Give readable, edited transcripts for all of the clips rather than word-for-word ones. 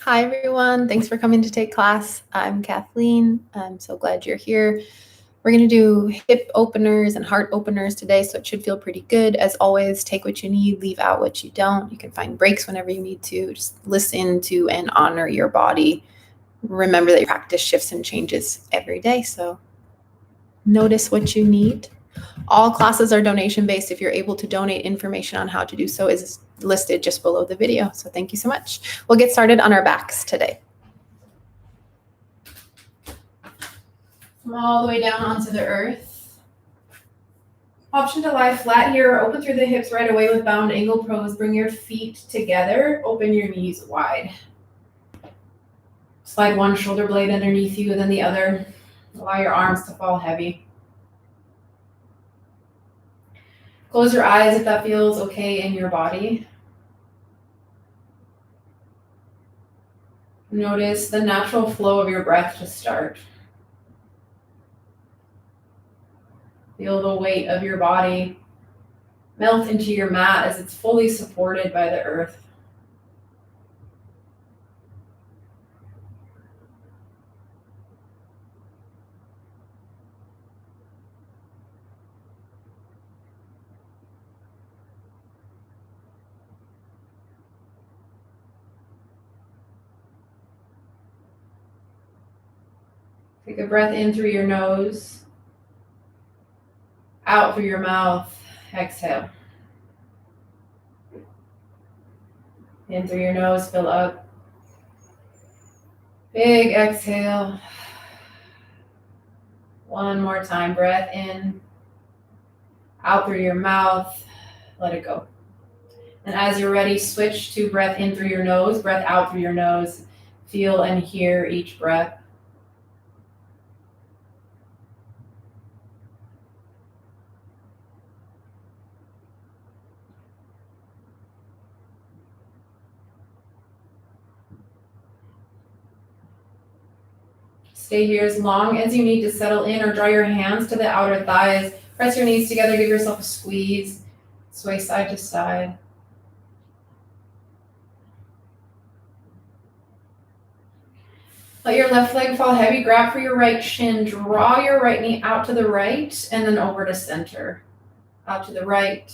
Hi, everyone. Thanks for coming to take class. I'm Kathleen. I'm so glad you're here. We're going to do hip openers and heart openers today, so it should feel pretty good. As always, take what you need, leave out what you don't. You can find breaks whenever you need to. Just listen to and honor your body. Remember that your practice shifts and changes every day, so notice what you need. All classes are donation-based. If you're able to donate, information on how to do so is listed just below the video. So thank you so much. We'll get started on our backs today. Come all the way down onto the earth. Option to lie flat here, open through the hips right away with bound angle pose. Bring your feet together, open your knees wide. Slide one shoulder blade underneath you and then the other. Allow your arms to fall heavy. Close your eyes if that feels okay in your body. Notice the natural flow of your breath to start. Feel the weight of your body melt into your mat as it's fully supported by the earth. Take a breath in through your nose, out through your mouth, exhale. In through your nose, fill up. Big exhale. One more time, breath in, out through your mouth, let it go. And as you're ready, switch to breath in through your nose, breath out through your nose. Feel and hear each breath. Stay here as long as you need to settle in or draw your hands to the outer thighs. Press your knees together, give yourself a squeeze. Sway side to side. Let your left leg fall heavy, grab for your right shin, draw your right knee out to the right, and then over to center. Out to the right,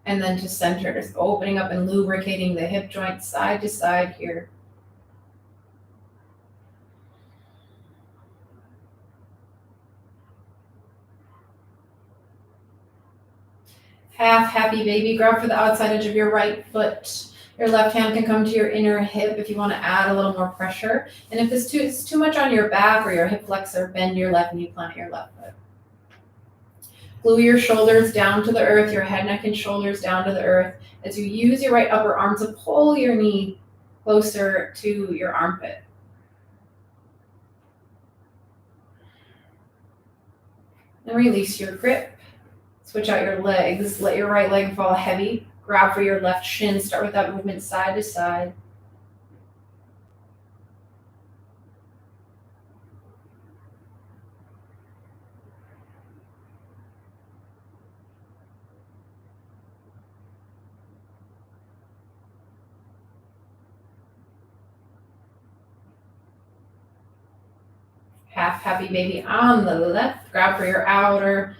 and then to center. Just opening up and lubricating the hip joint side to side here. Half happy baby, grab for the outside edge of your right foot. Your left hand can come to your inner hip if you want to add a little more pressure. And if it's too much on your back or your hip flexor, bend your left knee, plant your left foot. Glue your shoulders down to the earth, your head, neck, and shoulders down to the earth as you use your right upper arm to pull your knee closer to your armpit. And release your grip. Switch out your legs. Let your right leg fall heavy. Grab for your left shin. Start with that movement side to side. Half happy baby on the left. Grab for your outer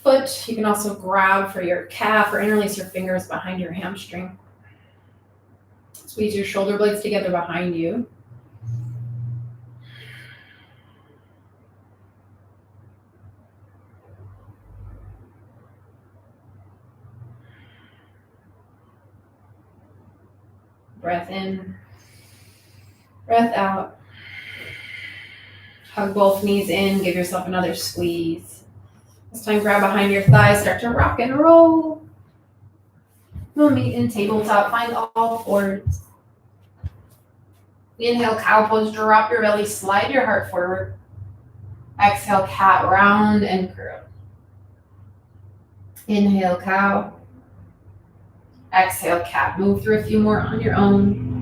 foot. You can also grab for your calf or interlace your fingers behind your hamstring. Squeeze your shoulder blades together behind you. Breath in, breath out. Hug both knees in, give yourself another squeeze. This time grab behind your thighs, start to rock and roll. We'll meet in tabletop, find all fours. Inhale, cow pose, drop your belly, slide your heart forward. Exhale, cat, round and curl. Inhale, cow. Exhale, cat. Move through a few more on your own.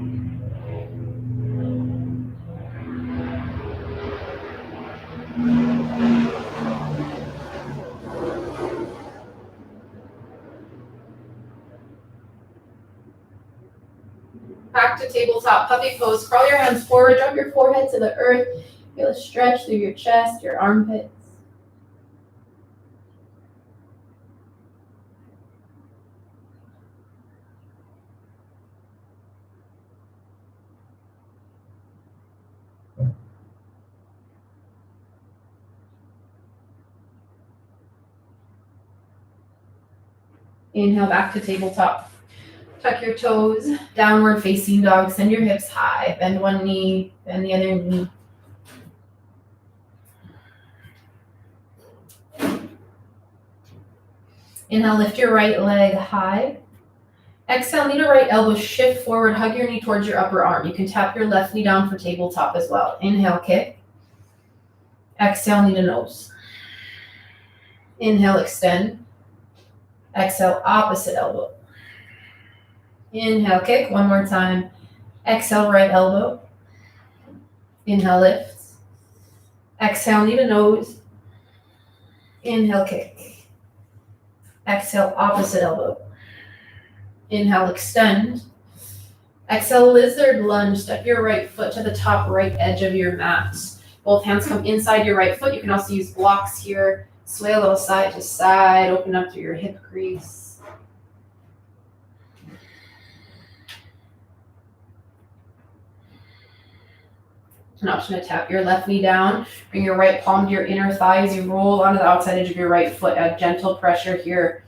Back to tabletop puppy pose. Crawl your hands forward, drop your forehead to the earth. Feel a stretch through your chest, your armpits. Inhale back to tabletop. Tuck your toes, downward facing dog. Send your hips high. Bend one knee, bend the other knee. Inhale, lift your right leg high. Exhale, knee to right elbow, shift forward, hug your knee towards your upper arm. You can tap your left knee down for tabletop as well. Inhale, kick. Exhale, knee to nose. Inhale, extend. Exhale, opposite elbow. Inhale, kick. One more time. Exhale, right elbow. Inhale, lift. Exhale, knee to nose. Inhale, kick. Exhale, opposite elbow. Inhale, extend. Exhale, lizard lunge. Step your right foot to the top right edge of your mat. Both hands come inside your right foot. You can also use blocks here. Sway a little side to side. Open up through your hip crease. An option to tap your left knee down. Bring your right palm to your inner thigh as you roll onto the outside edge of your right foot. Add gentle pressure here.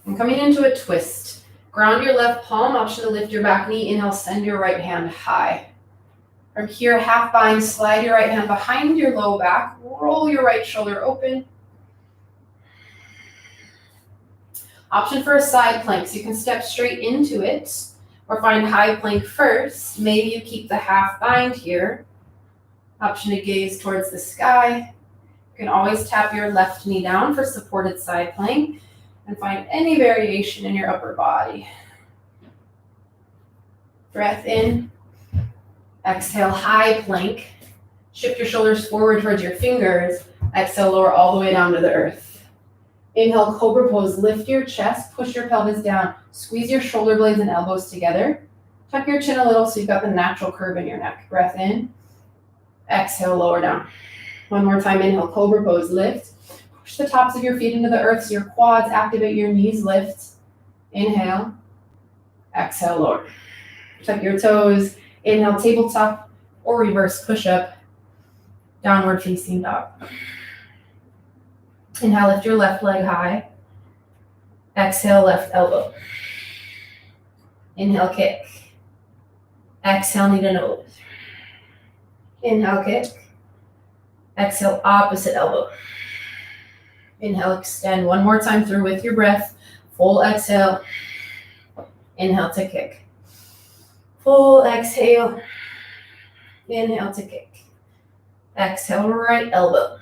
And coming into a twist. Ground your left palm. Option to lift your back knee. Inhale, send your right hand high. From here, half bind, slide your right hand behind your low back. Roll your right shoulder open. Option for a side plank, so you can step straight into it or find high plank first. Maybe you keep the half bind here. Option to gaze towards the sky. You can always tap your left knee down for supported side plank and find any variation in your upper body. Breath in. Exhale, high plank. Shift your shoulders forward towards your fingers. Exhale, lower all the way down to the earth. Inhale, cobra pose. Lift your chest, push your pelvis down. Squeeze your shoulder blades and elbows together. Tuck your chin a little so you've got the natural curve in your neck. Breath in. Exhale, lower down. One more time, inhale, cobra pose. Lift. Push the tops of your feet into the earth so your quads activate, your knees lift. Inhale. Exhale, lower. Tuck your toes. Inhale, tabletop or reverse push-up. Downward facing dog. Inhale, lift your left leg high. Exhale, left elbow. Inhale, kick. Exhale, knee to nose. Inhale, kick. Exhale, opposite elbow. Inhale, extend one more time through with your breath. Full exhale. Inhale to kick. Full exhale. Inhale to kick. Exhale, right elbow.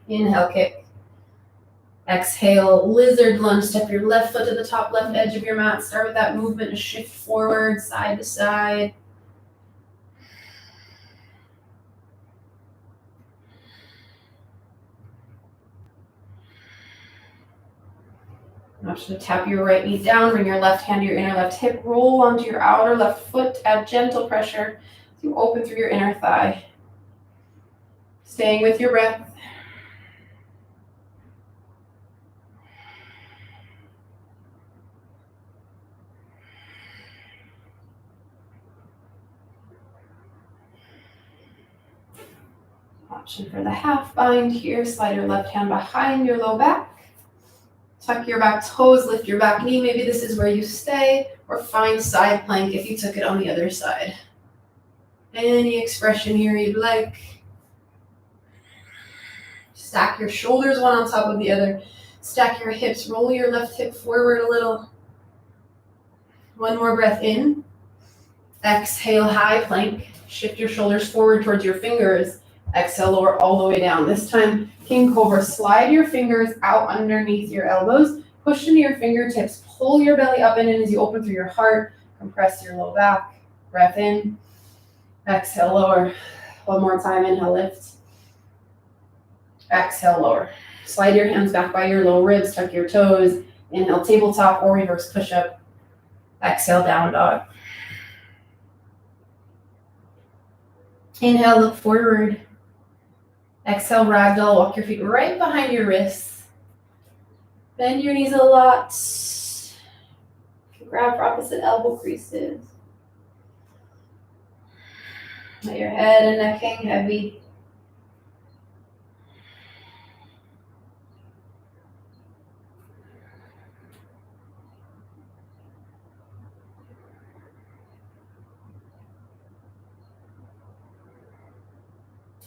Inhale, kick. Exhale, lizard lunge. Step your left foot to the top left edge of your mat. Start with that movement to shift forward, side to side. Option to tap your right knee down, bring your left hand to your inner left hip, roll onto your outer left foot, add gentle pressure as you open through your inner thigh. Staying with your breath. Option for the half bind here, slide your left hand behind your low back. Tuck your back toes, lift your back knee. Maybe this is where you stay, or find side plank if you took it on the other side. Any expression here you'd like. Stack your shoulders one on top of the other. Stack your hips, roll your left hip forward a little. One more breath in. Exhale, high plank. Shift your shoulders forward towards your fingers. Exhale, lower all the way down. This time, King Cobra. Slide your fingers out underneath your elbows. Push into your fingertips. Pull your belly up and in as you open through your heart. Compress your low back. Breath in. Exhale, lower. One more time. Inhale, lift. Exhale, lower. Slide your hands back by your low ribs, tuck your toes. Inhale, tabletop or reverse push-up. Exhale, down dog. Inhale, look forward. Exhale, ragdoll. Walk your feet right behind your wrists. Bend your knees a lot. Grab for opposite elbow creases. Let your head and neck hang heavy.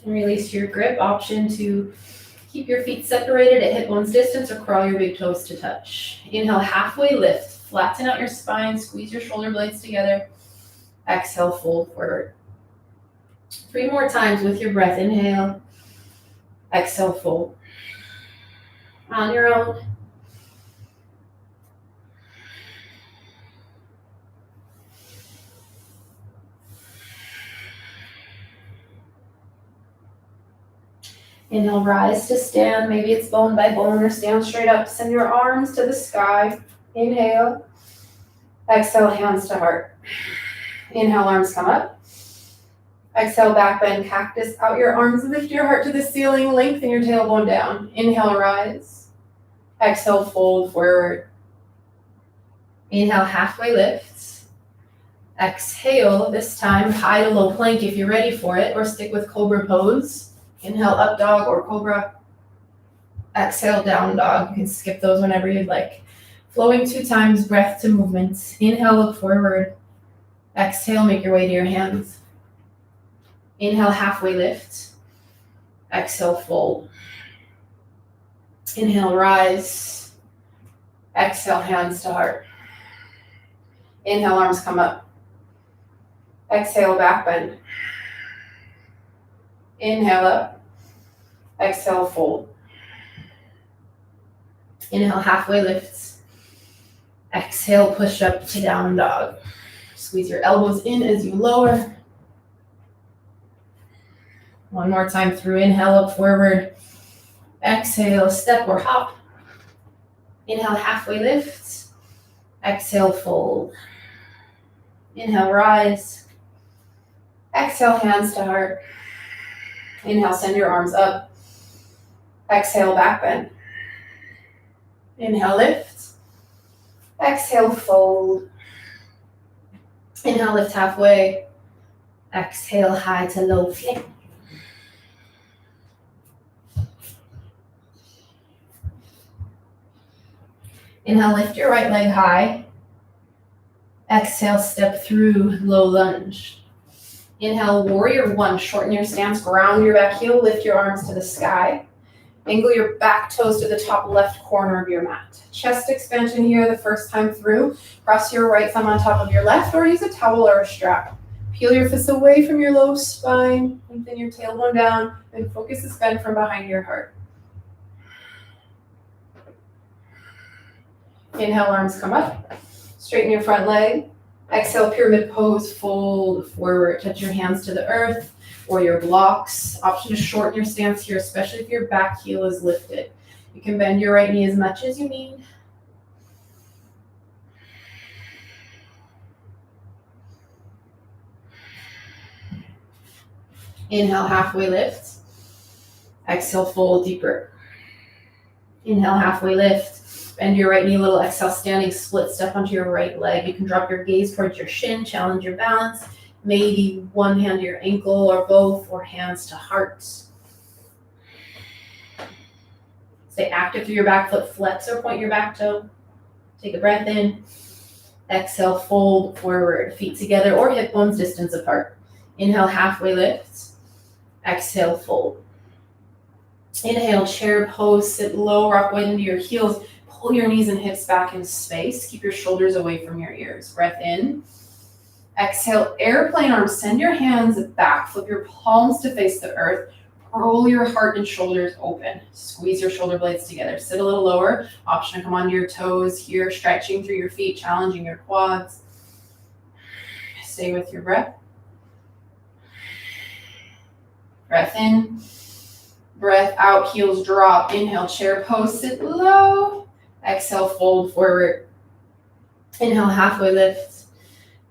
And release your grip. Option to keep your feet separated at hip bones distance or crawl your big toes to touch. Inhale, halfway lift. Flatten out your spine. Squeeze your shoulder blades together. Exhale, fold forward. 3 more times with your breath. Inhale. Exhale, fold. On your own. Inhale, rise to stand. Maybe it's bone by bone or stand straight up. Send your arms to the sky. Inhale. Exhale, hands to heart. Inhale, arms come up. Exhale, back bend, cactus. Out your arms, lift your heart to the ceiling. Lengthen your tailbone down. Inhale, rise. Exhale, fold forward. Inhale, halfway lift. Exhale, this time high to low plank if you're ready for it, or stick with cobra pose. Inhale, up dog or cobra. Exhale, down dog. You can skip those whenever you'd like. Flowing 2 times, breath to movement. Inhale, look forward. Exhale, make your way to your hands. Inhale, halfway lift. Exhale, fold. Inhale, rise. Exhale, hands to heart. Inhale, arms come up. Exhale, back bend. Inhale up. Exhale, fold. Inhale, halfway lifts. Exhale, push up to down dog. Squeeze your elbows in as you lower. One more time through. Inhale, up forward. Exhale, step or hop. Inhale, halfway lift. Exhale, fold. Inhale, rise. Exhale, hands to heart. Inhale, send your arms up. Exhale, back bend. Inhale, lift. Exhale, fold. Inhale, lift halfway. Exhale, high to low plank. Inhale, lift your right leg high. Exhale, step through low lunge. Inhale, warrior 1. Shorten your stance, ground your back heel, lift your arms to the sky. Angle your back toes to the top left corner of your mat. Chest expansion here the first time through. Cross your right thumb on top of your left or use a towel or a strap. Peel your fists away from your low spine. Lengthen your tailbone down and focus the bend from behind your heart. Inhale, arms come up. Straighten your front leg. Exhale, pyramid pose, fold forward. Touch your hands to the earth or your blocks. Option to shorten your stance here, especially if your back heel is lifted. You can bend your right knee as much as you need. Inhale, halfway lift. Exhale, fold deeper. Inhale, halfway lift. Bend your right knee a little. Exhale, standing split step onto your right leg. You can drop your gaze towards your shin, challenge your balance. Maybe one hand to your ankle or both, or hands to heart. Stay active through your back foot. Flex or point your back toe. Take a breath in. Exhale, fold forward. Feet together or hip bones distance apart. Inhale, halfway lift. Exhale, fold. Inhale, chair pose. Sit low, rock weight into your heels. Pull your knees and hips back in space. Keep your shoulders away from your ears. Breath in. Exhale, airplane arms. Send your hands back. Flip your palms to face the earth. Roll your heart and shoulders open. Squeeze your shoulder blades together. Sit a little lower. Option to come onto your toes here. Stretching through your feet, challenging your quads. Stay with your breath. Breath in. Breath out, heels drop. Inhale, chair pose, sit low. Exhale, fold forward. Inhale, halfway lift.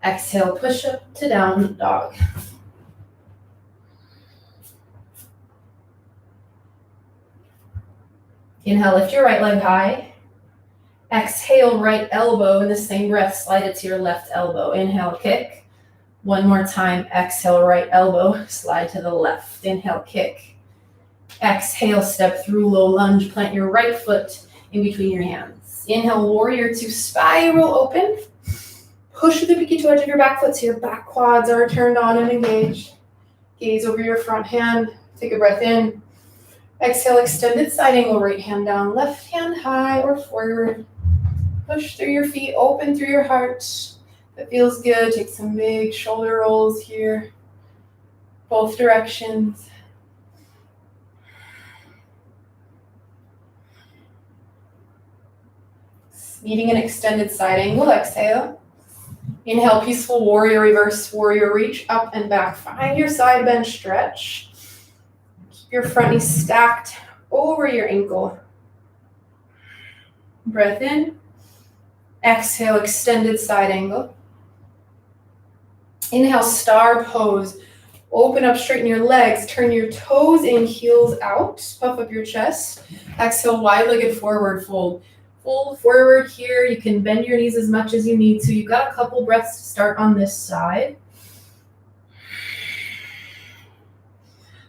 Exhale, push up to down dog. Inhale, lift your right leg high. Exhale, right elbow. In the same breath, slide it to your left elbow. Inhale, kick. One more time. Exhale, right elbow. Slide to the left. Inhale, kick. Exhale, step through low lunge. Plant your right foot in between your hands. Inhale, warrior two, spiral open. Push the pinky toe edge of your back foot so your back quads are turned on and engaged. Gaze over your front hand. Take a breath in. Exhale, extended side angle, right hand down, left hand high or forward. Push through your feet, open through your heart. That feels good. Take some big shoulder rolls here. Both directions. Meeting an extended side angle, exhale. Inhale, peaceful warrior, reverse warrior, reach up and back. Find your side bend stretch. Keep your front knee stacked over your ankle. Breath in. Exhale, extended side angle. Inhale, star pose. Open up, straighten your legs. Turn your toes in, heels out. Puff up your chest. Exhale, wide-legged forward fold. Fold forward here. You can bend your knees as much as you need to. You've got a couple breaths to start on this side.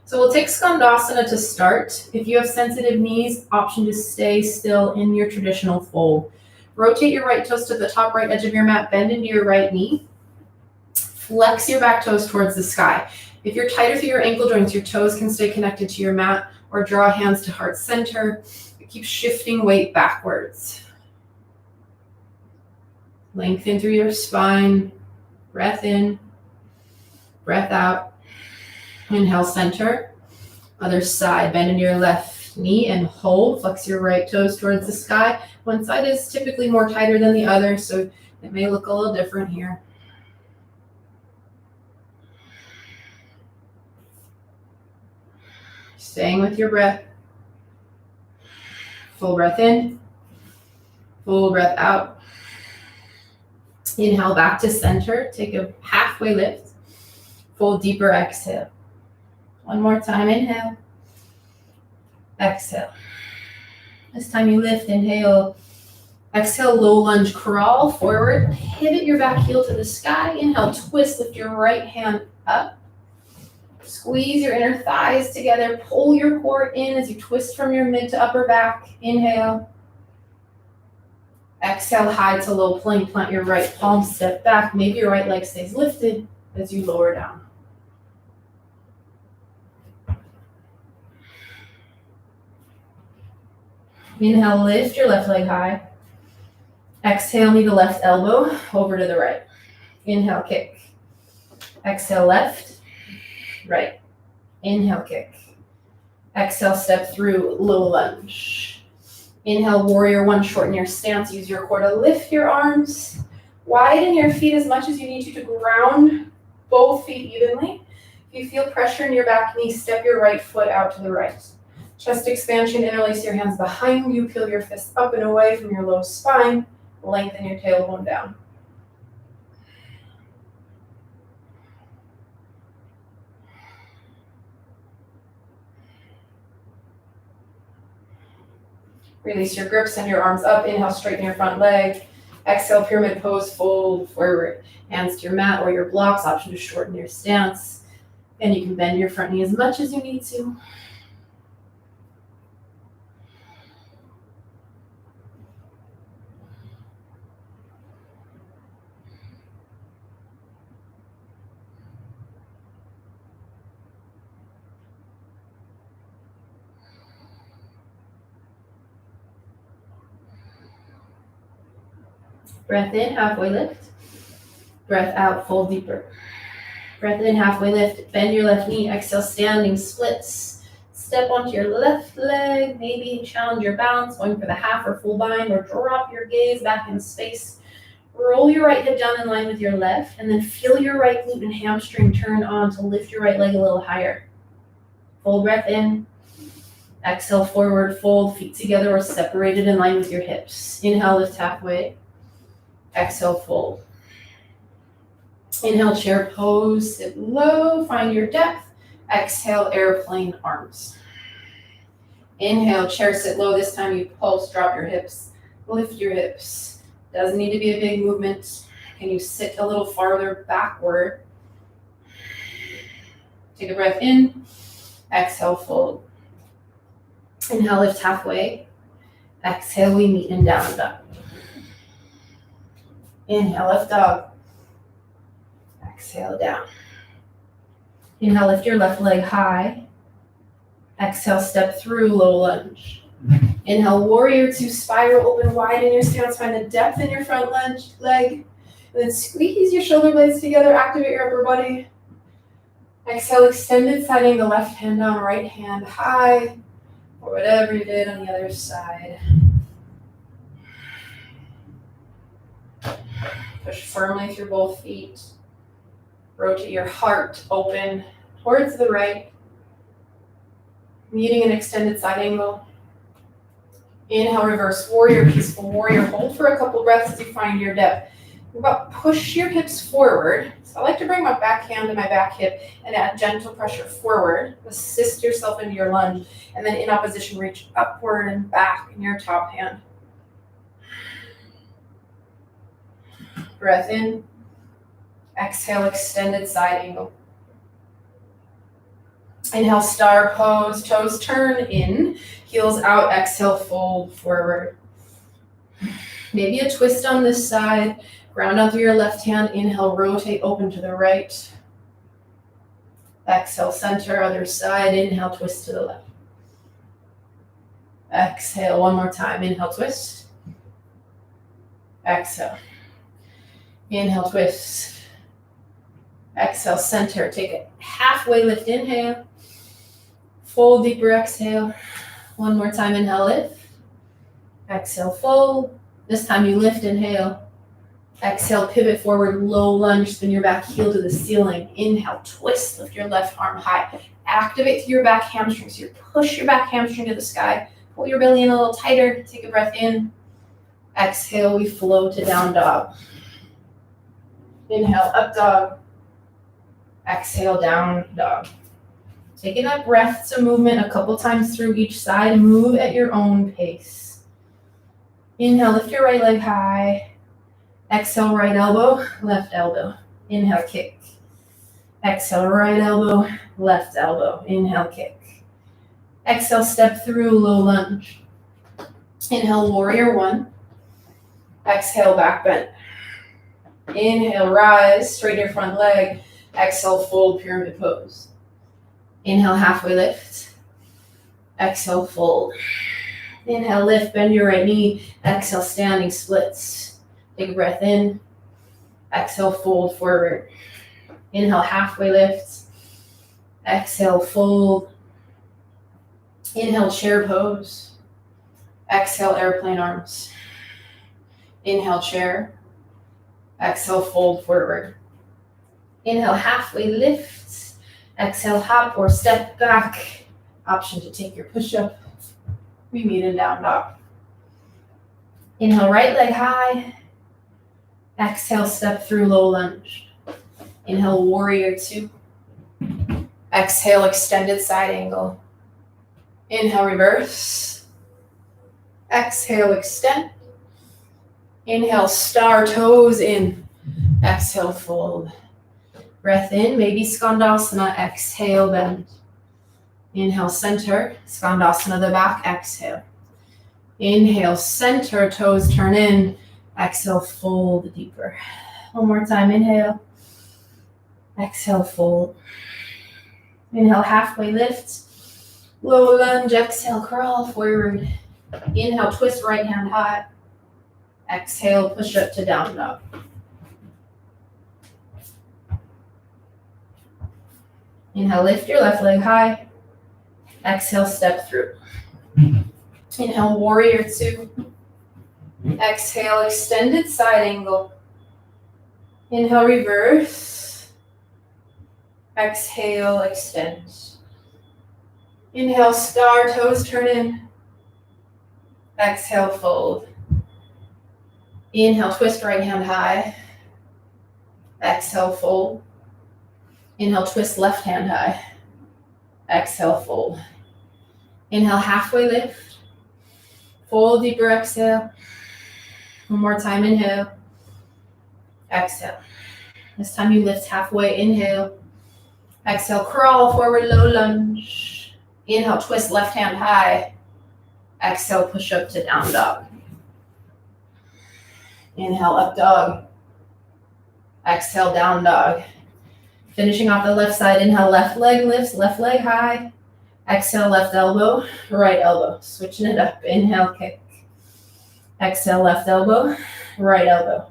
So we'll take Skandasana to start. If you have sensitive knees, option to stay still in your traditional fold. Rotate your right toes to the top right edge of your mat. Bend into your right knee. Flex your back toes towards the sky. If you're tighter through your ankle joints, your toes can stay connected to your mat or draw hands to heart center. Keep shifting weight backwards. Lengthen through your spine. Breath in. Breath out. Inhale, center. Other side. Bend into your left knee and hold. Flex your right toes towards the sky. One side is typically more tighter than the other, so it may look a little different here. Staying with your breath. Full breath in, full breath out. Inhale back to center. Take a halfway lift. Fold deeper, exhale. One more time, inhale. Exhale. This time you lift, inhale. Exhale, low lunge, crawl forward. Pivot your back heel to the sky. Inhale, twist, lift your right hand up. Squeeze your inner thighs together. Pull your core in as you twist from your mid to upper back. Inhale. Exhale, high to low plank. Plant your right palm, step back. Maybe your right leg stays lifted as you lower down. Inhale, lift your left leg high. Exhale, knee to left elbow, over to the right. Inhale, kick. Exhale, left. Right. Inhale, kick. Exhale, step through low lunge. Inhale, warrior one, shorten your stance. Use your core to lift your arms. Widen your feet as much as you need to ground both feet evenly. If you feel pressure in your back knee, step your right foot out to the right. Chest expansion, interlace your hands behind you. Peel your fists up and away from your low spine. Lengthen your tailbone down. Release your grip, send your arms up. Inhale, straighten your front leg. Exhale, pyramid pose, fold forward. Hands to your mat or your blocks, option to shorten your stance. And you can bend your front knee as much as you need to. Breath in, halfway lift. Breath out, fold deeper. Breath in, halfway lift. Bend your left knee. Exhale, standing splits. Step onto your left leg. Maybe challenge your balance, going for the half or full bind, or drop your gaze back in space. Roll your right hip down in line with your left, and then feel your right glute and hamstring turn on to lift your right leg a little higher. Full breath in. Exhale, forward fold, feet together or separated in line with your hips. Inhale, lift halfway. Exhale, fold. Inhale, chair pose, sit low, find your depth. Exhale, airplane arms. Inhale, chair, sit low. This time you pulse, drop your hips, lift your hips. Doesn't need to be a big movement. Can you sit a little farther backward? Take a breath in. Exhale, fold. Inhale, lift halfway. Exhale, we meet in down dog. Inhale, lift dog. Exhale, down. Inhale, lift your left leg high. Exhale, step through, low lunge. Inhale, warrior two, spiral, open wide in your stance. Find the depth in your front leg. And then squeeze your shoulder blades together, activate your upper body. Exhale, extended side angle, left hand down, right hand high. Or whatever you did on the other side. Push firmly through both feet. Rotate your heart open towards the right. Meeting an extended side angle. Inhale, reverse warrior, peaceful warrior. Hold for a couple breaths as you find your depth. Push your hips forward. So I like to bring my back hand to my back hip and add gentle pressure forward. Assist yourself into your lunge. And then in opposition, reach upward and back in your top hand. Breath in. Exhale, extended side angle. Inhale, star pose. Toes turn in. Heels out. Exhale, fold forward. Maybe a twist on this side. Ground out through your left hand. Inhale, rotate, open to the right. Exhale, center, other side. Inhale, twist to the left. Exhale, one more time. Inhale, twist. Exhale. Inhale, twist. Exhale, center. Take a halfway lift. Inhale. Fold deeper. Exhale. One more time. Inhale, lift. Exhale, fold. This time you lift. Inhale. Exhale, pivot forward, low lunge, spin your back heel to the ceiling. Inhale, twist, lift your left arm high. Activate through your back hamstring. So you push your back hamstring to the sky. Pull your belly in a little tighter. Take a breath in. Exhale, we flow to down dog. Inhale, up dog. Exhale, down dog. Taking that breath to movement a couple times through each side. Move at your own pace. Inhale, lift your right leg high. Exhale, right elbow, left elbow. Inhale, kick. Exhale, right elbow, left elbow. Inhale, kick. Exhale, step through, low lunge. Inhale, warrior one. Exhale, back bend. Inhale, rise, straighten your front leg. Exhale, fold, pyramid pose. Inhale, halfway lift. Exhale, fold. Inhale, lift, bend your right knee. Exhale, standing splits. Take a breath in. Exhale, fold forward. Inhale, halfway lift. Exhale, fold. Inhale, chair pose. Exhale, airplane arms. Inhale, chair. Exhale, fold forward. Inhale, halfway lift. Exhale, hop or step back. Option to take your push-up. We meet in down dog. Inhale, right leg high. Exhale, step through, low lunge. Inhale, warrior two. Exhale, extended side angle. Inhale, reverse. Exhale, extend. Inhale, star, toes in. Exhale, fold. Breath in, maybe Skandasana. Exhale, bend. Inhale, center. Skandasana, the back. Exhale. Inhale, center, toes turn in. Exhale, fold deeper. One more time, inhale. Exhale, fold. Inhale, halfway lift. Low lunge, exhale, crawl forward. Inhale, twist right hand high. Exhale, push up to down dog. Inhale, lift your left leg high. Exhale, step through. Inhale, warrior two. Exhale, extended side angle. Inhale, reverse. Exhale, extend. Inhale, star, toes turn in. Exhale, fold. Inhale, twist right hand high. Exhale, fold. Inhale, twist left hand high. Exhale, fold. Inhale, halfway lift. Fold, deeper exhale. One more time, inhale. Exhale. This time you lift halfway, inhale. Exhale, crawl forward, low lunge. Inhale, twist left hand high. Exhale, push up to down dog. Inhale, up dog. Exhale, down dog. Finishing off the left side, inhale, left leg lifts, left leg high. Exhale, left elbow, right elbow. Switching it up, inhale, kick. Exhale, left elbow, right elbow.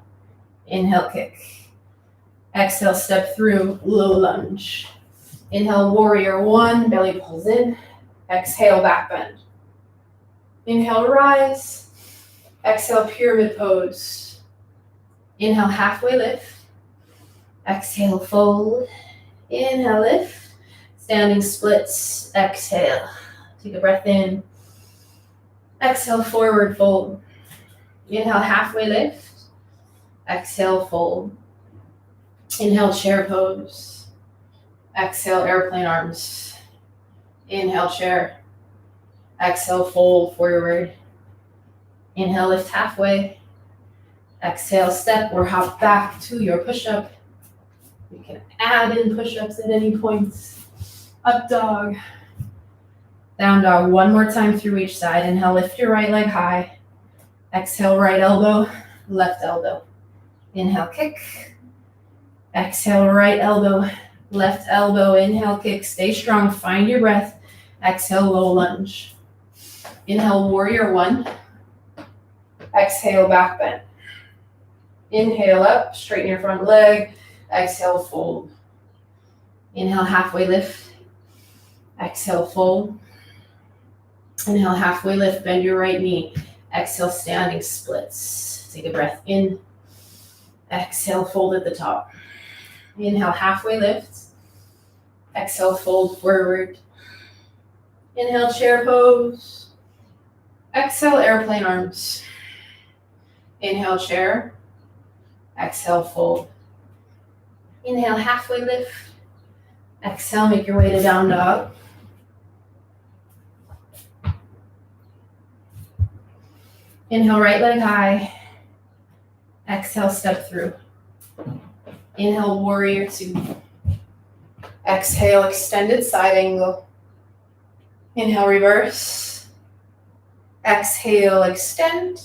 Inhale, kick. Exhale, step through, low lunge. Inhale, warrior one, belly pulls in. Exhale, back bend. Inhale, rise. Exhale, pyramid pose. Inhale, halfway lift. Exhale, fold. Inhale, lift. Standing splits. Exhale. Take a breath in. Exhale, forward fold. Inhale, halfway lift. Exhale, fold. Inhale, chair pose. Exhale, airplane arms. Inhale, chair. Exhale, fold forward. Inhale, lift halfway. Exhale, step or hop back to your push-up. You can add in push-ups at any point. Up dog. Down dog. One more time through each side. Inhale, lift your right leg high. Exhale, right elbow, left elbow. Inhale, kick. Exhale, right elbow, left elbow. Inhale, kick. Stay strong. Find your breath. Exhale, low lunge. Inhale, warrior one. Exhale, back bend. Inhale up, straighten your front leg. Exhale, fold. Inhale, halfway lift. Exhale, fold. Inhale, halfway lift, bend your right knee. Exhale, standing splits. Take a breath in. Exhale, fold at the top. Inhale, halfway lift. Exhale, fold forward. Inhale, chair pose. Exhale, airplane arms. Inhale, chair. Exhale, fold. Inhale, halfway lift. Exhale, make your way to down dog. Inhale, right leg high. Exhale, step through. Inhale, warrior two. Exhale, extended side angle. Inhale, reverse. Exhale, extend.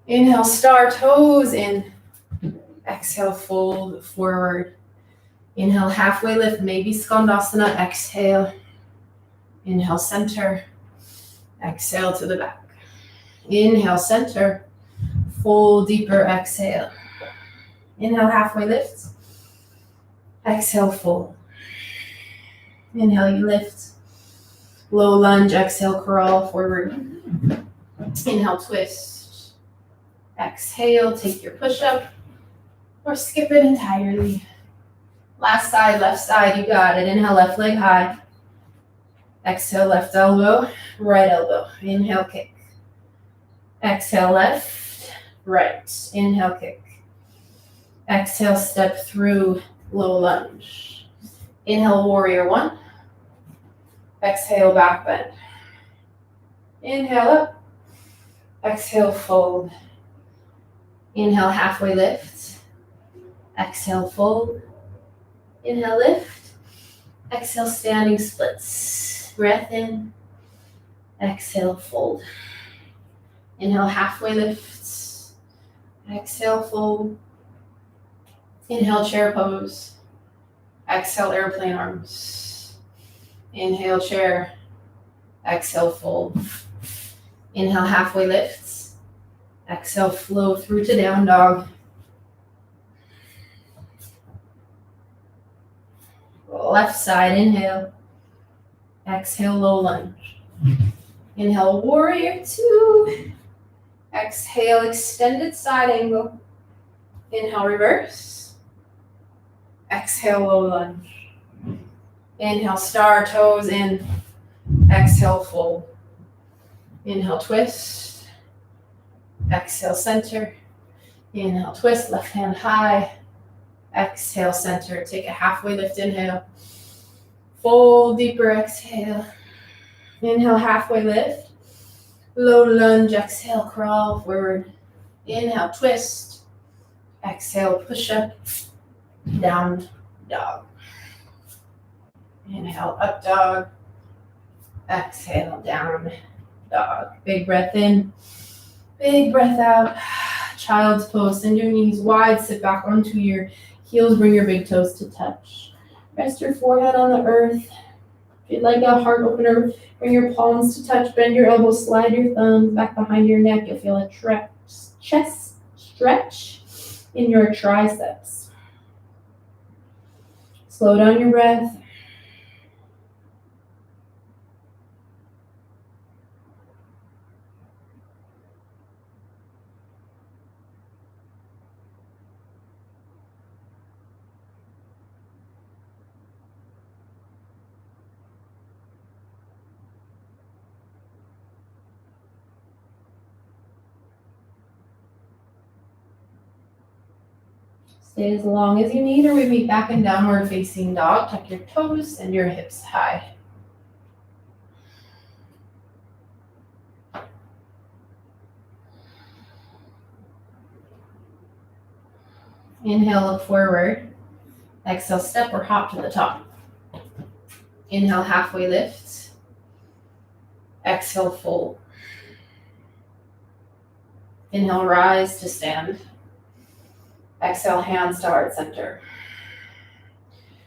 Inhale, star, toes in. Exhale, fold forward. Inhale, halfway lift, maybe Skandasana. Exhale. Inhale, center. Exhale to the back. Inhale, center. Fold deeper, exhale. Inhale, halfway lift. Exhale, fold. Inhale, you lift. Low lunge, exhale, crawl forward. Inhale, twist. Exhale, take your push-up or skip it entirely. Last side, left side, you got it. Inhale, left leg high. Exhale, left elbow, right elbow. Inhale, kick. Exhale, left, right. Inhale, kick. Exhale, step through, low lunge. Inhale, warrior one. Exhale, back bend. Inhale up. Exhale, fold. Inhale, halfway lift. Exhale, fold. Inhale, lift. Exhale, standing splits. Breath in. Exhale, fold. Inhale, halfway lift. Exhale, fold. Inhale, chair pose. Exhale, airplane arms. Inhale, chair. Exhale, fold. Inhale, halfway lift. Exhale, flow through to down dog. Left side, inhale. Exhale, low lunge. Inhale, warrior two. Exhale, extended side angle. Inhale, reverse. Exhale, low lunge. Inhale, star, toes in. Exhale, fold. Inhale, twist. Exhale, center. Inhale, twist, left hand high. Exhale, center. Take a halfway lift, inhale. Fold deeper, exhale. Inhale, halfway lift. Low lunge, exhale, crawl forward. Inhale, twist. Exhale, push up. Down dog. Inhale, up dog. Exhale, down dog. Big breath in. Big breath out. Child's pose. Send your knees wide. Sit back onto your heels. Bring your big toes to touch. Rest your forehead on the earth. If you'd like a heart opener, bring your palms to touch. Bend your elbows. Slide your thumbs back behind your neck. You'll feel a chest stretch in your triceps. Slow down your breath. Stay as long as you need, or we meet back in downward facing dog. Tuck your toes and your hips high. Inhale, look forward. Exhale, step or hop to the top. Inhale, halfway lift. Exhale, fold. Inhale, rise to stand. Exhale, hands to heart center.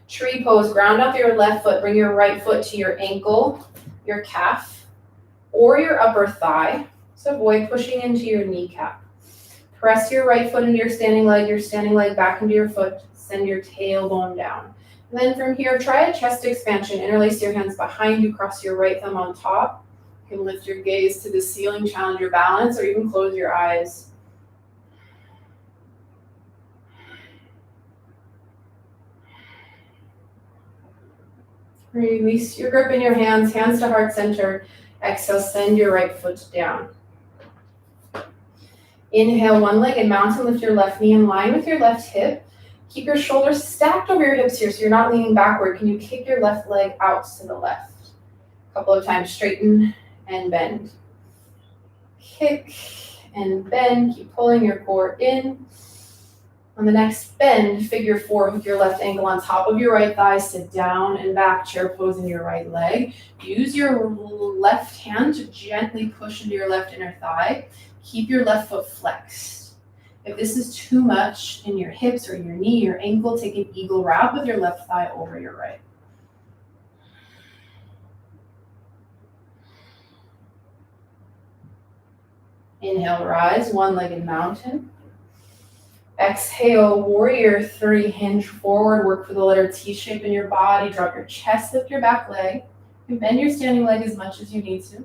Tree pose, ground up your left foot, bring your right foot to your ankle, your calf, or your upper thigh. So avoid pushing into your kneecap. Press your right foot into your standing leg back into your foot, send your tailbone down. And then from here, try a chest expansion. Interlace your hands behind you, cross your right thumb on top. You can lift your gaze to the ceiling, challenge your balance, or even close your eyes. Release your grip in your hands, hands to heart center. Exhale, send your right foot down. Inhale, one-legged mountain, lift your left knee in line with your left hip. Keep your shoulders stacked over your hips here so you're not leaning backward. Can you kick your left leg out to the left? A couple of times, straighten and bend. Kick and bend, keep pulling your core in. On the next bend, figure four, hook your left ankle on top of your right thigh, sit down and back, chair pose in your right leg. Use your left hand to gently push into your left inner thigh. Keep your left foot flexed. If this is too much in your hips or your knee, your ankle, take an eagle wrap with your left thigh over your right. Inhale, rise, one-legged mountain. Exhale, warrior three, hinge forward, work for the letter T shape in your body, drop your chest, lift your back leg, and bend your standing leg as much as you need to.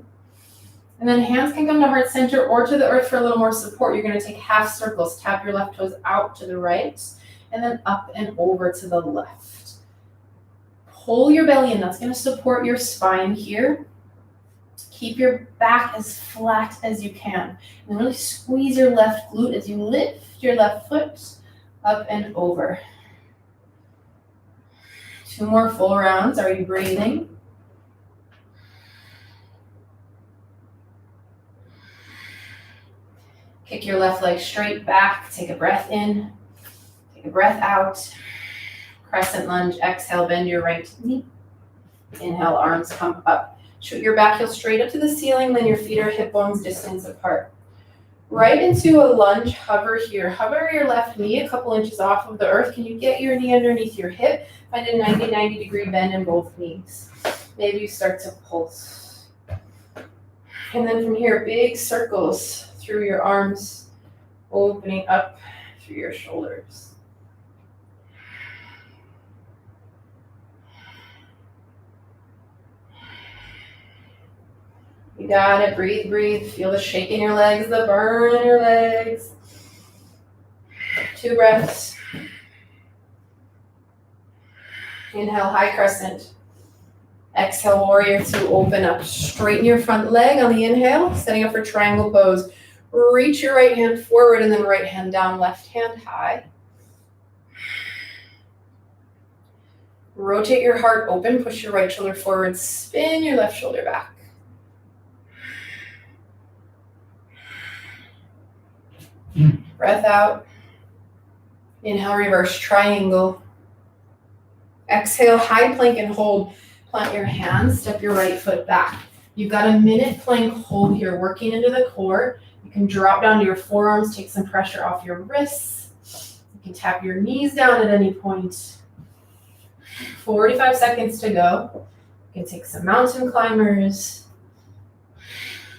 And then hands can come to heart center or to the earth for a little more support. You're gonna take half circles, tap your left toes out to the right, and then up and over to the left. Pull your belly in, that's gonna support your spine here. Keep your back as flat as you can. And really squeeze your left glute as you lift your left foot up and over. 2 more full rounds. Are you breathing? Kick your left leg straight back. Take a breath in. Take a breath out. Crescent lunge. Exhale, bend your right knee. Inhale, arms come up. Shoot your back heel straight up to the ceiling, then your feet are hip bones distance apart. Right into a lunge, hover here. Hover your left knee a couple inches off of the earth. Can you get your knee underneath your hip? Find a 90 degree bend in both knees. Maybe you start to pulse. And then from here, big circles through your arms, opening up through your shoulders. You got it, breathe, breathe. Feel the shake in your legs, the burn in your legs. 2 breaths. Inhale, high crescent. Exhale, warrior two, open up. Straighten your front leg on the inhale, setting up for triangle pose. Reach your right hand forward and then right hand down, left hand high. Rotate your heart open, push your right shoulder forward, spin your left shoulder back. Breath out. Inhale, reverse triangle. Exhale, high plank and hold. Plant your hands, step your right foot back. You've got a minute plank hold here, working into the core. You can drop down to your forearms, take some pressure off your wrists. You can tap your knees down at any point. 45 seconds to go. You can take some mountain climbers.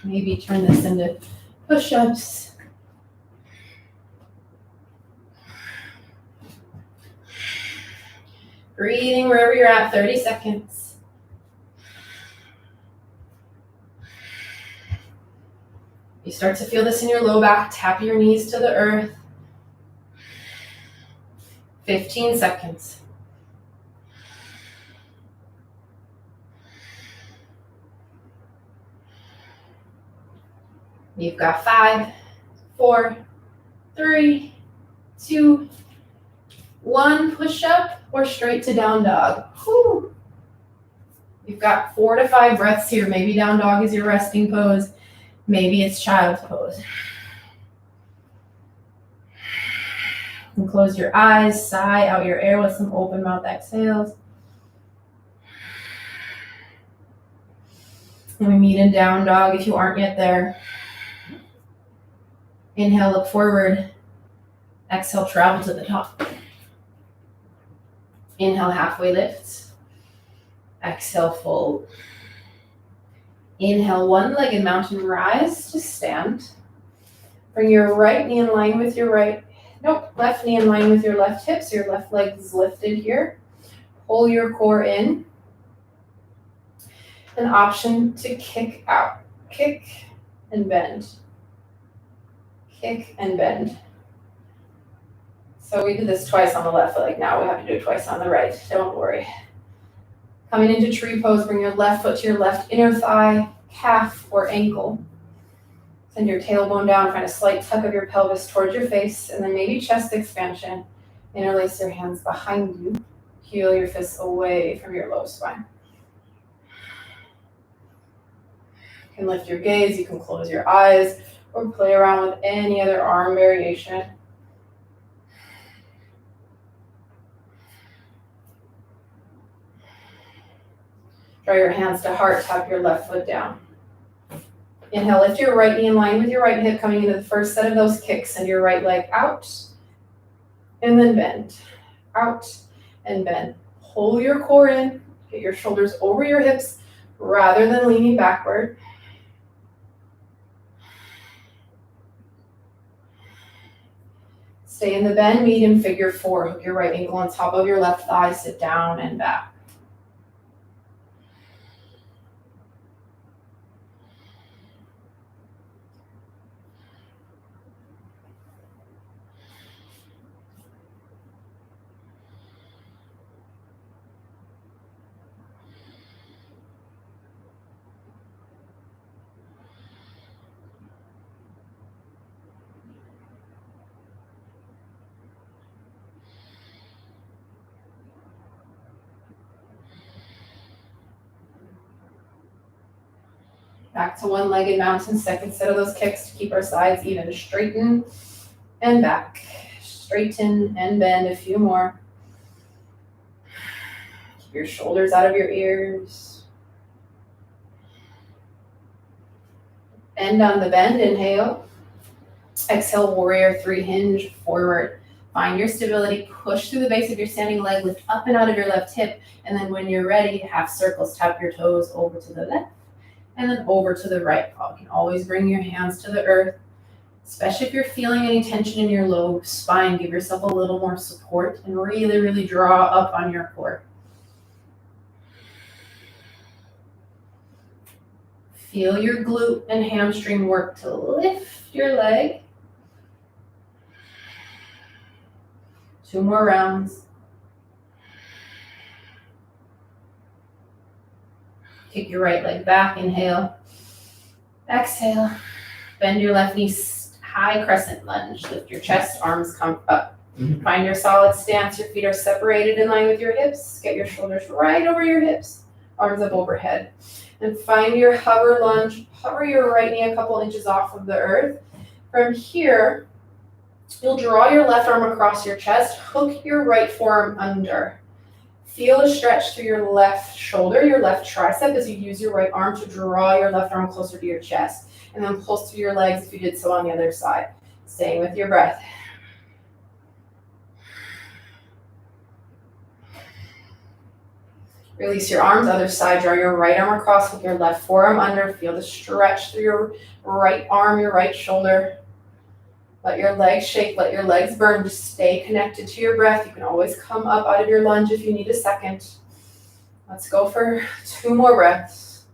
Maybe turn this into push-ups. Breathing wherever you're at, 30 seconds. You start to feel this in your low back, tap your knees to the earth. 15 seconds. You've got 5, 4, 3, 2, 1. Push up or straight to down dog. Whew. You've got 4 to 5 breaths here. Maybe down dog is your resting pose. Maybe it's child's pose. And close your eyes, sigh out your air with some open mouth exhales. And we meet in down dog if you aren't yet there. Inhale, look forward. Exhale, travel to the top. Inhale, halfway lift. Exhale, fold. Inhale, one-legged mountain rise to stand. Bring your right knee in line with your left knee in line with your left hip, so your left leg is lifted here. Pull your core in. An option to kick out. Kick and bend. Kick and bend. So we did this twice on the left leg. Now we have to do it twice on the right. Don't worry. Coming into tree pose, bring your left foot to your left inner thigh, calf, or ankle. Send your tailbone down, find a slight tuck of your pelvis towards your face, and then maybe chest expansion. Interlace your hands behind you. Heel your fists away from your low spine. You can lift your gaze, you can close your eyes, or play around with any other arm variation. Draw your hands to heart, tap your left foot down. Inhale, lift your right knee in line with your right hip, coming into the first set of those kicks. Send your right leg out, and then bend. Out, and bend. Pull your core in, get your shoulders over your hips, rather than leaning backward. Stay in the bend, meet in figure 4. Hook your right ankle on top of your left thigh, sit down and back. Back to one-legged mountain, second set of those kicks to keep our sides even. Straighten and back. Straighten and bend, a few more. Keep your shoulders out of your ears. Bend on the bend, inhale. Exhale, warrior 3, hinge forward. Find your stability, push through the base of your standing leg, lift up and out of your left hip, and then when you're ready, half circles, tap your toes over to the left, and then over to the right. You can always bring your hands to the earth, especially if you're feeling any tension in your low spine. Give yourself a little more support and really, really draw up on your core. Feel your glute and hamstring work to lift your leg. 2 more rounds. Kick your right leg back, inhale. Exhale. Bend your left knee, high crescent lunge. Lift your chest, arms come up. Find your solid stance. Your feet are separated in line with your hips. Get your shoulders right over your hips, arms up overhead. And find your hover lunge. Hover your right knee a couple inches off of the earth. From here, you'll draw your left arm across your chest. Hook your right forearm under. Feel a stretch through your left shoulder, your left tricep, as you use your right arm to draw your left arm closer to your chest. And then pulse through your legs if you did so on the other side. Staying with your breath. Release your arms, other side. Draw your right arm across with your left forearm under. Feel the stretch through your right arm, your right shoulder. Let your legs shake, let your legs burn. Just stay connected to your breath. You can always come up out of your lunge if you need a second. Let's go for 2 more breaths.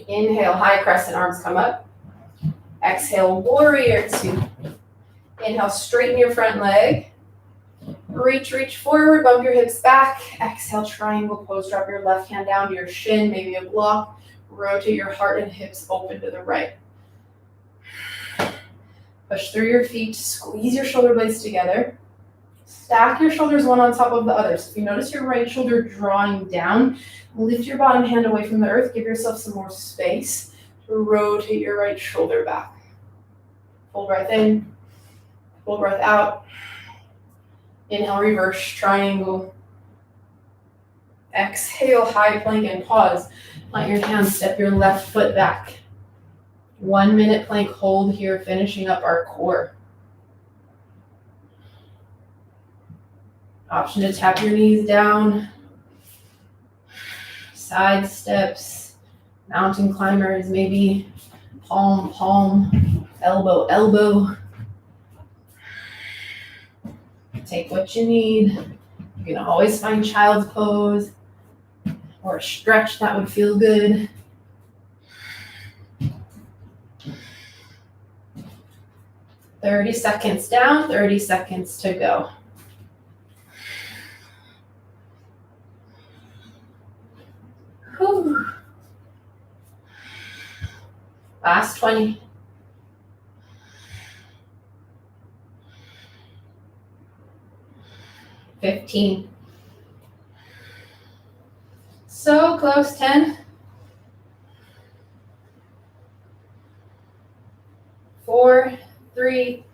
Inhale, high crescent, arms come up. Exhale, warrior 2. Inhale, straighten your front leg. Reach forward, bump your hips back. Exhale, triangle pose. Drop your left hand down to your shin, maybe a block. Rotate your heart and hips open to the right. Push through your feet, squeeze your shoulder blades together. Stack your shoulders one on top of the other. So if you notice your right shoulder drawing down, lift your bottom hand away from the earth. Give yourself some more space to rotate your right shoulder back. Full breath in, full breath out. Inhale, reverse triangle. Exhale, high plank and pause. Let your hands step your left foot back. 1 minute plank hold here, finishing up our core. Option to tap your knees down. Side steps, mountain climbers, maybe palm, palm, elbow, elbow. Take what you need. You can always find child's pose or a stretch that would feel good. "30 seconds down, 30 seconds to go." Whew. Last 20. "15. So close. 10. 4, 3,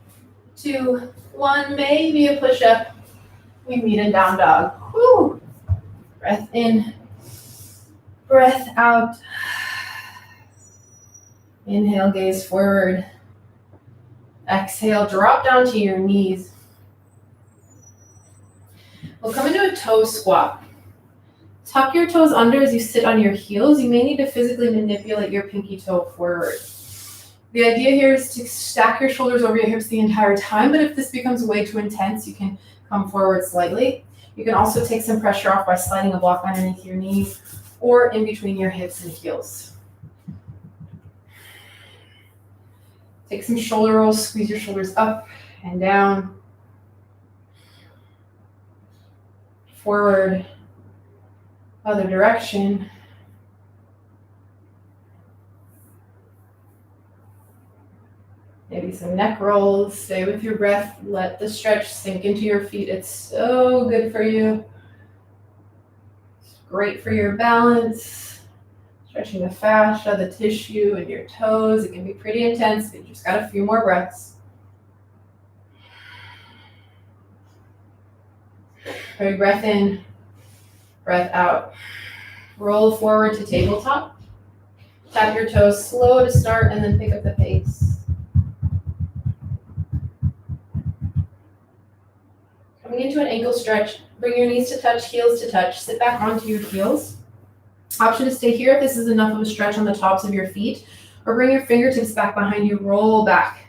2, 1. Maybe a push-up. We meet in down dog. Whew. Breath in, breath out. Inhale, gaze forward. Exhale, drop down to your knees. We'll come into a toe squat. Tuck your toes under as you sit on your heels. You may need to physically manipulate your pinky toe forward. The idea here is to stack your shoulders over your hips the entire time, but if this becomes way too intense, you can come forward slightly. You can also take some pressure off by sliding a block underneath your knees or in between your hips and heels. Take some shoulder rolls, squeeze your shoulders up and down. Forward, other direction. Maybe some neck rolls. Stay with your breath. Let the stretch sink into your feet. It's so good for you. It's great for your balance. Stretching the fascia, the tissue, and your toes. It can be pretty intense, but you just got a few more breaths. Big breath in, breath out. Roll forward to tabletop. Tap your toes slow to start and then pick up the pace. Coming into an ankle stretch, bring your knees to touch, heels to touch. Sit back onto your heels. Option to stay here if this is enough of a stretch on the tops of your feet, or bring your fingertips back behind you, roll back.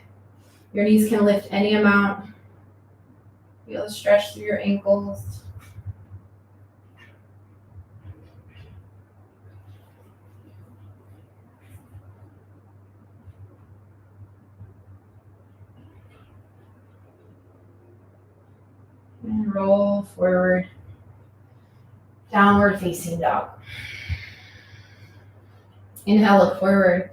Your knees can lift any amount. Feel the stretch through your ankles. And roll forward. Downward facing dog. Inhale, look forward.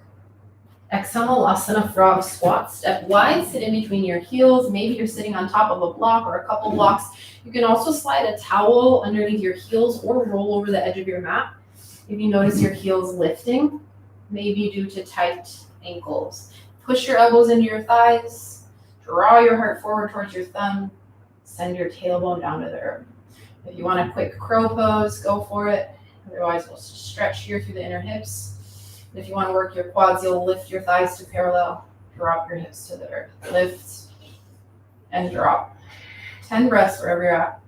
Exhale, Malasana frog squat. Step wide, sit in between your heels. Maybe you're sitting on top of a block or a couple blocks. You can also slide a towel underneath your heels or roll over the edge of your mat. If you notice your heels lifting, maybe due to tight ankles. Push your elbows into your thighs. Draw your heart forward towards your thumb. Send your tailbone down to the earth. If you want a quick crow pose, go for it. Otherwise, we'll stretch here through the inner hips. And if you want to work your quads, you'll lift your thighs to parallel. Drop your hips to the earth. Lift and drop. 10 breaths wherever you're at.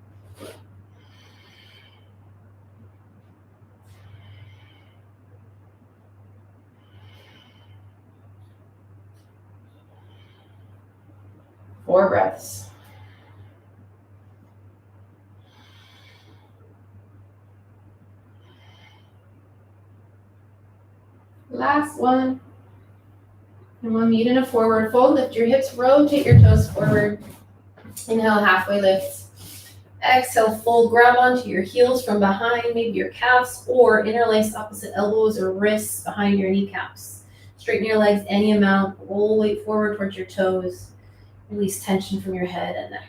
Four breaths. Last one. And we'll meet in a forward fold. Lift your hips, rotate your toes forward. Inhale, halfway lift. Exhale, fold, grab onto your heels from behind, maybe your calves, or interlace opposite elbows or wrists behind your kneecaps. Straighten your legs any amount. Roll weight forward towards your toes. Release tension from your head and neck.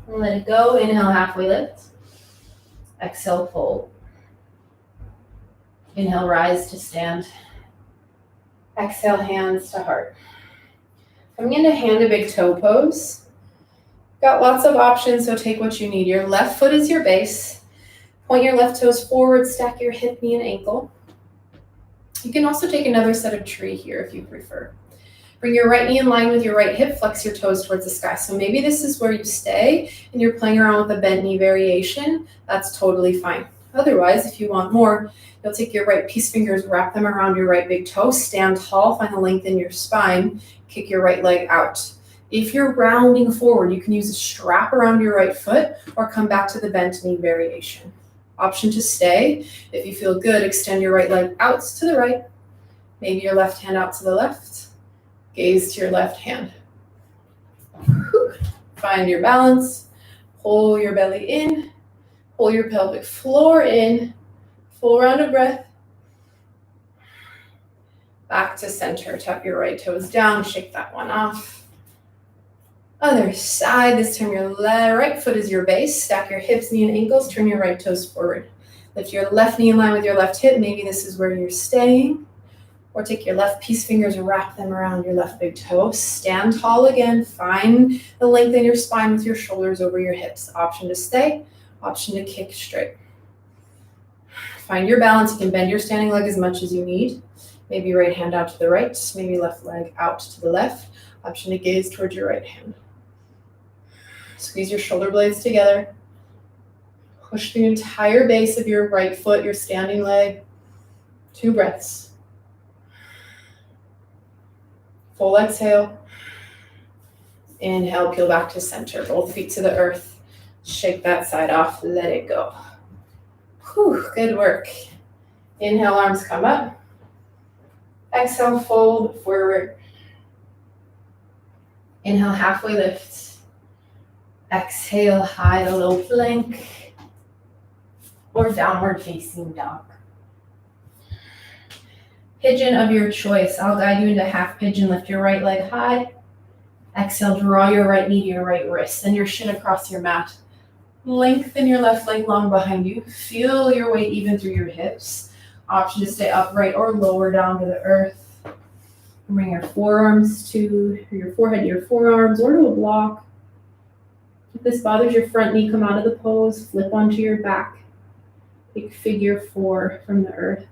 And let it go. Inhale, halfway lift. Exhale, fold. Inhale, rise to stand. Exhale, hands to heart. Coming into hand to big toe pose. Got lots of options, so take what you need. Your left foot is your base. Point your left toes forward, stack your hip, knee, and ankle. You can also take another set of tree here if you prefer. Bring your right knee in line with your right hip, flex your toes towards the sky. So maybe this is where you stay and you're playing around with a bent knee variation. That's totally fine. Otherwise, if you want more, you'll take your right peace fingers, wrap them around your right big toe, stand tall, find the length in your spine, kick your right leg out. If you're rounding forward, you can use a strap around your right foot or come back to the bent knee variation. Option to stay. If you feel good, extend your right leg out to the right, maybe your left hand out to the left. Gaze to your left hand. Find your balance. Pull your belly in. Pull your pelvic floor in. Full round of breath. Back to center. Tuck your right toes down. Shake that one off. Other side. This time your right foot is your base. Stack your hips, knee, and ankles. Turn your right toes forward. Lift your left knee in line with your left hip. Maybe this is where you're staying. Or take your left peace fingers and wrap them around your left big toe. Stand tall again. Find the length in your spine with your shoulders over your hips. Option to stay, option to kick straight. Find your balance. You can bend your standing leg as much as you need. Maybe right hand out to the right, maybe left leg out to the left. Option to gaze towards your right hand. Squeeze your shoulder blades together. Push the entire base of your right foot, your standing leg. 2 breaths. Full exhale. Inhale, peel back to center. Both feet to the earth. Shake that side off. Let it go. Whew, good work. Inhale, arms come up. Exhale, fold forward. Inhale, halfway lift. Exhale, high to low plank or downward facing dog. Pigeon of your choice. I'll guide you into half pigeon. Lift your right leg high. Exhale, draw your right knee to your right wrist. Send your shin across your mat. Lengthen your left leg long behind you. Feel your weight even through your hips. Option to stay upright or lower down to the earth. Bring your forearms to your forehead to your forearms or to a block. If this bothers your front knee, come out of the pose. Flip onto your back. Take figure 4 from the earth.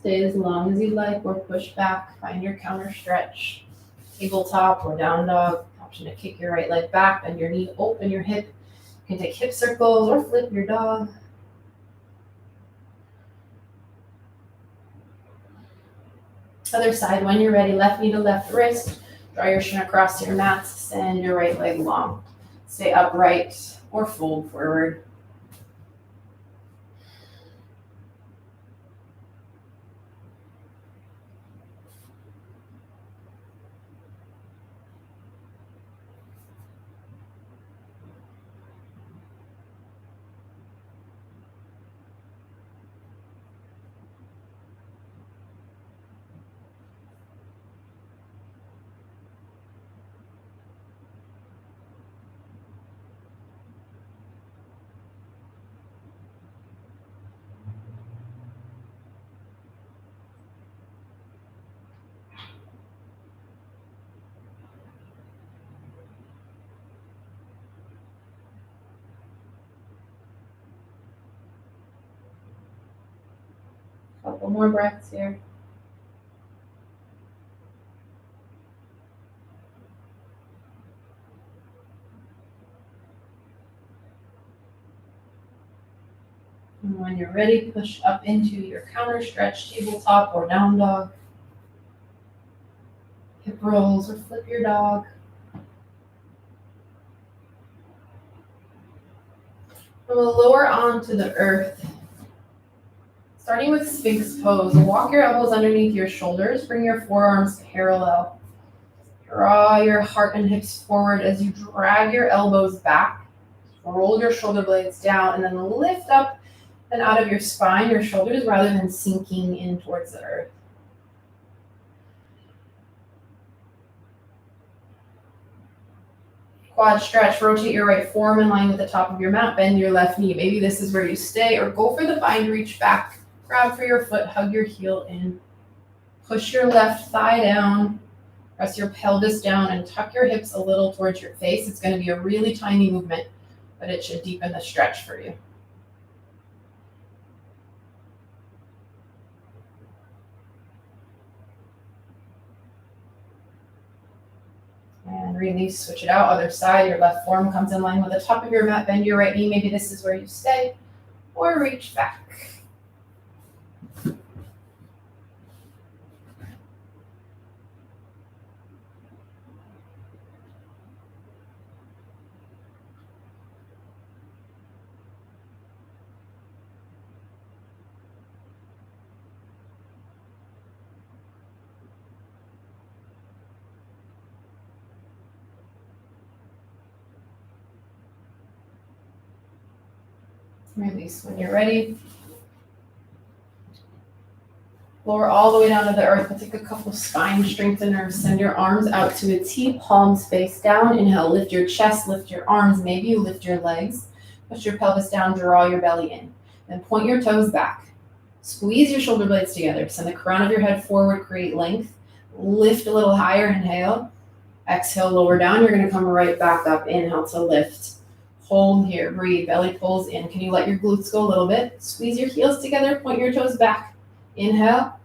Stay as long as you'd like or push back. Find your counter stretch. Tabletop or down dog. Option to kick your right leg back, bend your knee, open your hip. You can take hip circles or flip your dog. Other side, when you're ready, left knee to left wrist. Draw your shin across your mat, send your right leg long. Stay upright or fold forward. Couple more breaths here. And when you're ready, push up into your counter stretch, tabletop or down dog. Hip rolls or flip your dog. And we'll lower onto the earth. Starting with Sphinx pose, walk your elbows underneath your shoulders, bring your forearms parallel. Draw your heart and hips forward as you drag your elbows back. Roll your shoulder blades down and then lift up and out of your spine, your shoulders, rather than sinking in towards the earth. Quad stretch, rotate your right forearm in line with the top of your mat, bend your left knee. Maybe this is where you stay, or go for the bind, reach back, grab for your foot, hug your heel in. Push your left thigh down, press your pelvis down, and tuck your hips a little towards your face. It's going to be a really tiny movement, but it should deepen the stretch for you. And release, switch it out, other side. Your left forearm comes in line with the top of your mat, bend your right knee. Maybe this is where you stay, or reach back. Release when you're ready. Lower all the way down to the earth. We'll take a couple spine strengtheners. Send your arms out to a T, palms face down. Inhale, lift your chest, lift your arms. Maybe you lift your legs. Push your pelvis down, draw your belly in. Then point your toes back. Squeeze your shoulder blades together. Send the crown of your head forward, create length. Lift a little higher, inhale. Exhale, lower down. You're gonna come right back up. Inhale to lift. Hold here, breathe, belly pulls in. Can you let your glutes go a little bit? Squeeze your heels together, point your toes back. Inhale,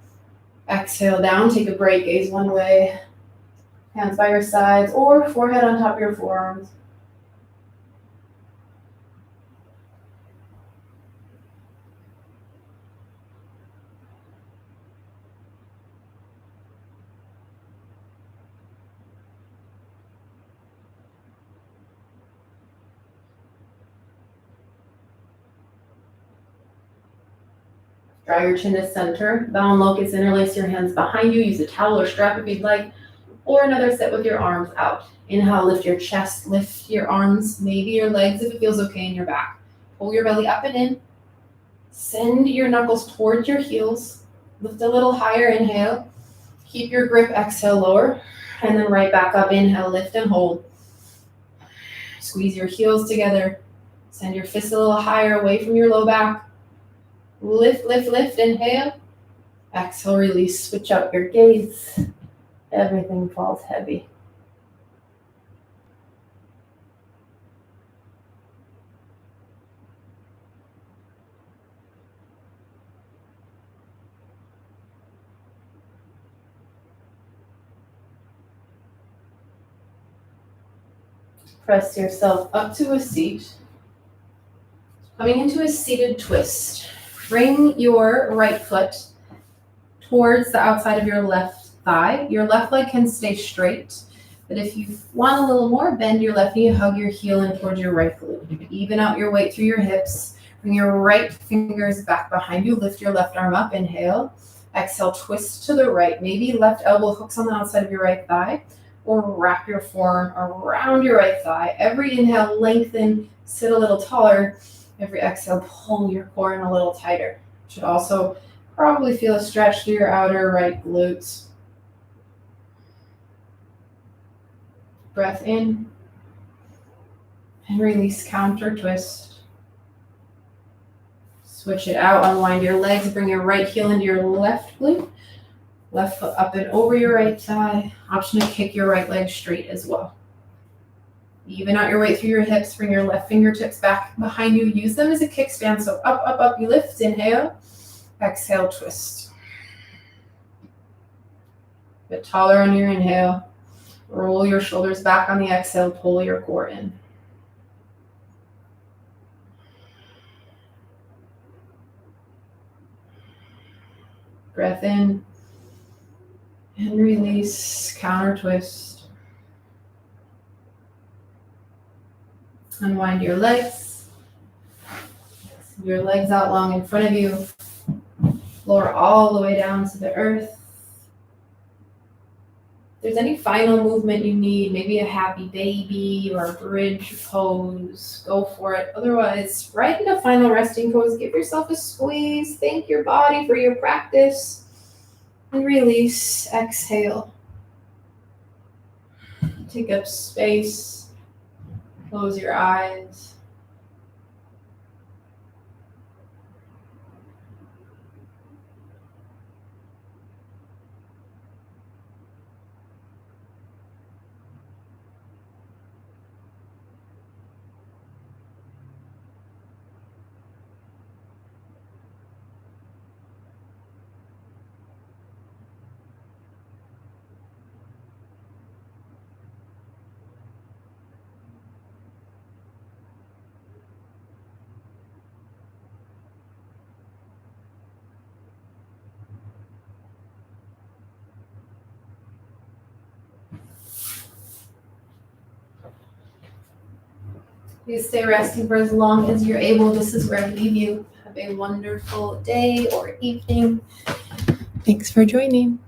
exhale down, take a break, gaze one way. Hands by your sides or forehead on top of your forearms. Draw your chin to center. Bound locust, interlace your hands behind you. Use a towel or strap if you'd like. Or another set with your arms out. Inhale, lift your chest, lift your arms, maybe your legs if it feels okay in your back. Pull your belly up and in. Send your knuckles towards your heels. Lift a little higher, inhale. Keep your grip, exhale, lower. And then right back up, inhale, lift and hold. Squeeze your heels together. Send your fists a little higher away from your low back. Lift, lift, lift, inhale. Exhale, release, switch out your gaze. Everything falls heavy. Press yourself up to a seat. Coming into a seated twist. Bring your right foot towards the outside of your left thigh. Your left leg can stay straight, but if you want a little more, bend your left knee, hug your heel in towards your right glute. Even out your weight through your hips. Bring your right fingers back behind you. Lift your left arm up. Inhale. Exhale, twist to the right. Maybe left elbow hooks on the outside of your right thigh, or wrap your forearm around your right thigh. Every inhale, lengthen, sit a little taller. Every exhale, pull your core in a little tighter. Should also probably feel a stretch through your outer right glutes. Breath in and release, counter twist. Switch it out, unwind your legs, bring your right heel into your left glute. Left foot up and over your right thigh. Option to kick your right leg straight as well. Even out your weight through your hips, bring your left fingertips back behind you. Use them as a kickstand. So up, up, up, you lift, inhale. Exhale, twist. A bit taller on your inhale. Roll your shoulders back on the exhale, pull your core in. Breath in and release, counter twist. Unwind your legs. Your legs out long in front of you. Lower all the way down to the earth. If there's any final movement you need, maybe a happy baby or a bridge pose, go for it. Otherwise, right into final resting pose. Give yourself a squeeze. Thank your body for your practice. And release, exhale. Take up space. Close your eyes. Please stay resting for as long as you're able. This is where I leave you. Have a wonderful day or evening. Thanks for joining.